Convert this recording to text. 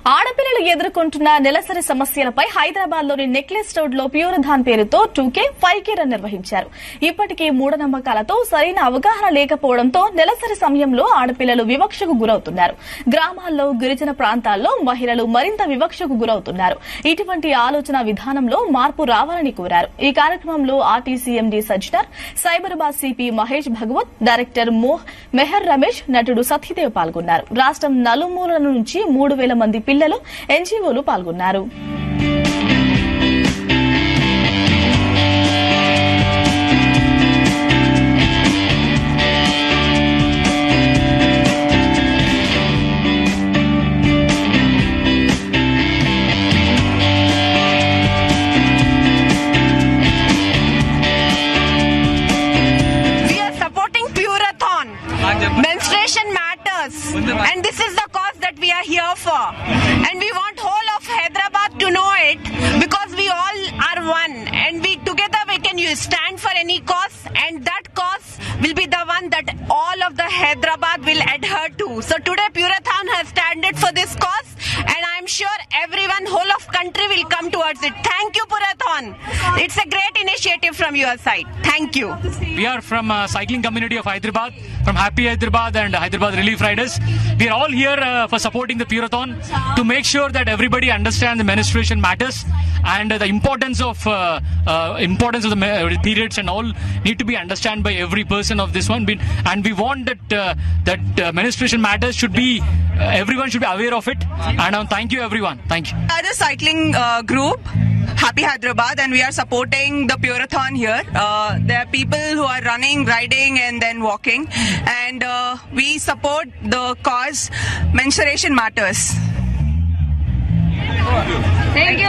ఆడపిల్లలు ఎదుర్కొంటున్న నెలసరి సమస్యలపై హైదరాబాద్ లోని నెక్లెస్ రోడ్ లో ప్యూరథాన్ పేరుతో 2K 5K రన్ నిర్వహించారు. ఇప్పటికీ మూఢనమ్మకాలతో సరైన అవగాహన లేకపోవడంతో నెలసరి సమయంలో ఆడపిల్లలు వివక్షకు గురవుతున్నారు. గ్రామాల్లో, గిరిజన ప్రాంతాల్లో మహిళలు మరింత వివక్షకు గురవుతున్నారు. ఇటువంటి ఆలోచన విధానంలో మార్పు రావాలని కోరారు. ఈ కార్యక్రమంలో RTC MD Sajjanar, Cyberabad CP Mahesh Bhagwat, director Meher Ramesh, నటుడు సత్యదేవ్ పాల్గొన్నారు. రాష్ట్రం నలుమూలల నుంచి 3000 మంది పిల్లలు, ఎన్జీఓలు పాల్గొన్నారు. Menstruation matters, and this is the cause that we are here for, and we want whole of Hyderabad to know it, because we all are one, and we together we can stand for any cause, and that cause will be the one that all of the Hyderabad will adhere to. So today Purathon has standed for this cause, and I am sure everyone, whole of country will come towards it. Thank you, Purathon. It's a great initiative from your side. Thank you. We are from cycling community of Hyderabad, from Happy Hyderabad and Hyderabad Relief Riders. We are all here for supporting the Purathon to make sure that everybody understands the menstruation matters and the importance of the periods and all need to be understood by every person of this one. And we want that menstruation matters should be everyone should be aware of it. And thank you everyone. Thank you. We are the cycling group, Happy Hyderabad, and we are supporting the Purathon here. There are people who are running, riding, and then walking, and we support the cause menstruation matters. Thank you.